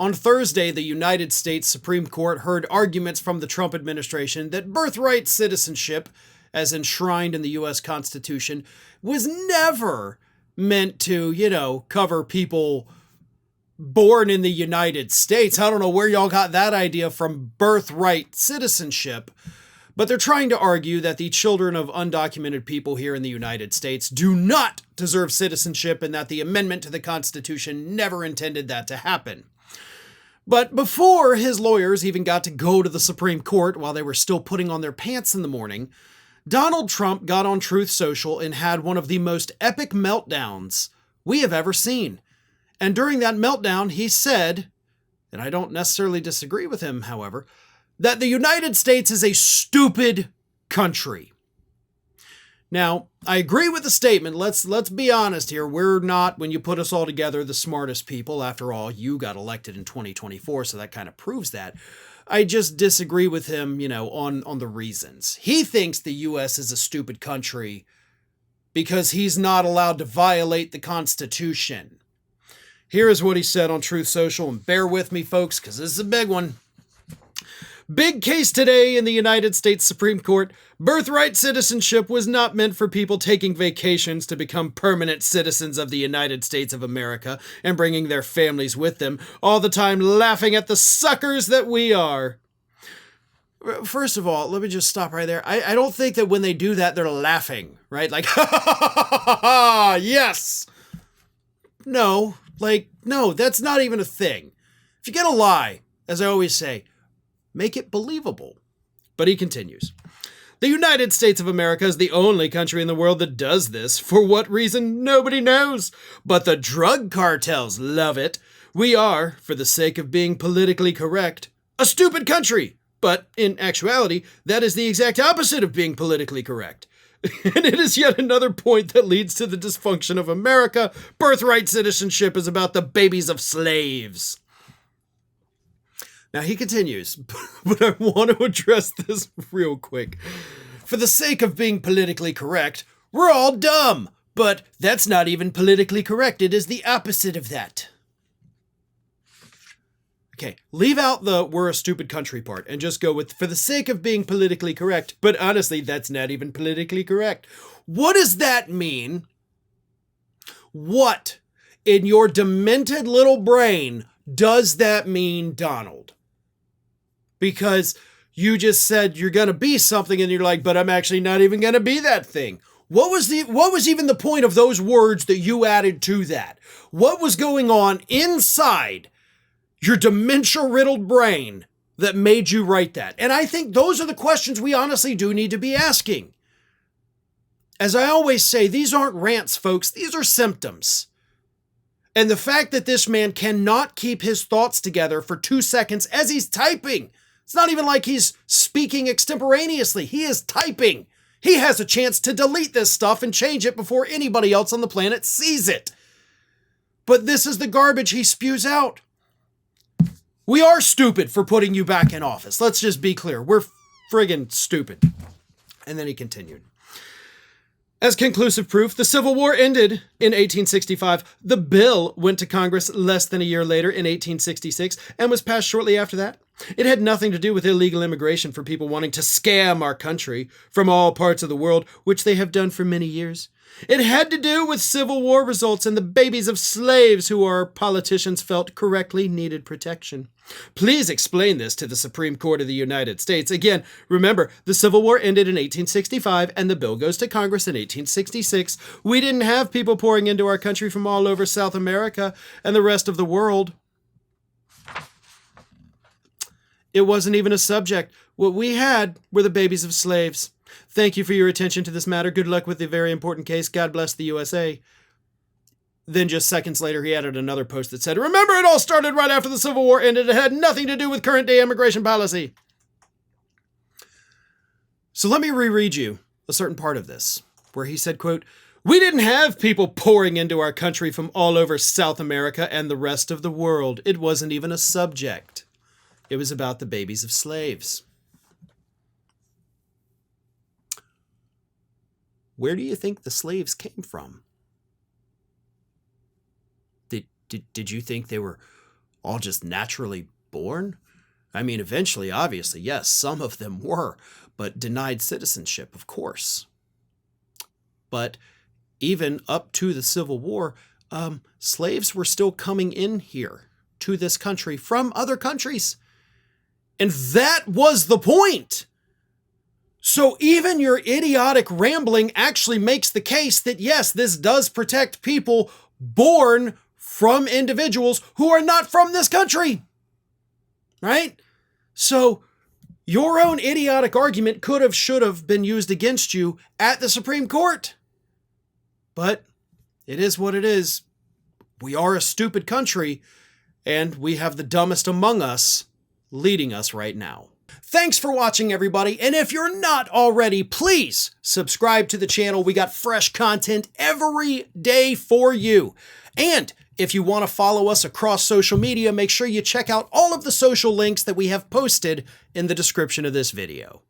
On Thursday, the United States Supreme Court heard arguments from the Trump administration that birthright citizenship, as enshrined in the U.S. Constitution, was never meant to, cover people born in the United States. I don't know where y'all got that idea from, birthright citizenship. But they're trying to argue that the children of undocumented people here in the United States do not deserve citizenship and that the amendment to the Constitution never intended that to happen. But before his lawyers even got to go to the Supreme Court while they were still putting on their pants in the morning, Donald Trump got on Truth Social and had one of the most epic meltdowns we have ever seen. And during that meltdown, he said, and I don't necessarily disagree with him, however, that the United States is a stupid country. Now, I agree with the statement. Let's be honest here. We're not, when you put us all together, the smartest people. After all, you got elected in 2024, so that kind of proves that. I just disagree with him, on the reasons. He thinks the U.S. is a stupid country because he's not allowed to violate the Constitution. Here is what he said on Truth Social, and bear with me, folks, because this is a big one. Big case today in the United States Supreme Court. Birthright citizenship was not meant for people taking vacations to become permanent citizens of the United States of America and bringing their families with them, all the time laughing at the suckers that we are. First of all, let me just stop right there. I don't think that when they do that, they're laughing, right? Like, ha ha ha ha ha ha, yes. No, that's not even a thing. If you get a lie, as I always say, make it believable. But he continues. The United States of America is the only country in the world that does this. For what reason? Nobody knows. But the drug cartels love it. We are, for the sake of being politically correct, a stupid country. But in actuality, that is the exact opposite of being politically correct. And it is yet another point that leads to the dysfunction of America. Birthright citizenship is about the babies of slaves. Now he continues, but I want to address this real quick. For the sake of being politically correct, we're all dumb, but that's not even politically correct. It is the opposite of that. Okay, leave out the we're a stupid country part and just go with for the sake of being politically correct, but honestly, that's not even politically correct. What does that mean? What in your demented little brain does that mean, Donald? Because you just said you're going to be something and you're like, but I'm actually not even going to be that thing. What was even the point of those words that you added to that? What was going on inside your dementia-riddled brain that made you write that? And I think those are the questions we honestly do need to be asking. As I always say, these aren't rants, folks. These are symptoms. And the fact that this man cannot keep his thoughts together for 2 seconds as he's typing. It's not even like he's speaking extemporaneously. He is typing. He has a chance to delete this stuff and change it before anybody else on the planet sees it. But this is the garbage he spews out. We are stupid for putting you back in office. Let's just be clear. We're friggin' stupid. And then he continued. As conclusive proof, the Civil War ended in 1865. The bill went to Congress less than a year later in 1866 and was passed shortly after that. It had nothing to do with illegal immigration for people wanting to scam our country from all parts of the world, which they have done for many years. It had to do with Civil War results and the babies of slaves who our politicians felt correctly needed protection. Please explain this to the Supreme Court of the United States. Again, remember, the Civil War ended in 1865 and the bill goes to Congress in 1866. We didn't have people pouring into our country from all over South America and the rest of the world. It wasn't even a subject. What we had were the babies of slaves. Thank you for your attention to this matter. Good luck with the very important case. God bless the USA. Then just seconds later, he added another post that said, remember, it all started right after the Civil War ended. It had nothing to do with current day immigration policy. So let me reread you a certain part of this, where he said, quote, we didn't have people pouring into our country from all over South America and the rest of the world. It wasn't even a subject. It was about the babies of slaves. Where do you think the slaves came from? Did you think they were all just naturally born? I mean, eventually, obviously, yes, some of them were, but denied citizenship, of course. But even up to the Civil War, slaves were still coming in here to this country from other countries. And that was the point. So even your idiotic rambling actually makes the case that, yes, this does protect people born from individuals who are not from this country. Right? So your own idiotic argument could have, should have been used against you at the Supreme Court. But it is what it is. We are a stupid country, and we have the dumbest among us leading us right now. Thanks for watching, everybody. And if you're not already, please subscribe to the channel. We got fresh content every day for you. And if you want to follow us across social media, make sure you check out all of the social links that we have posted in the description of this video.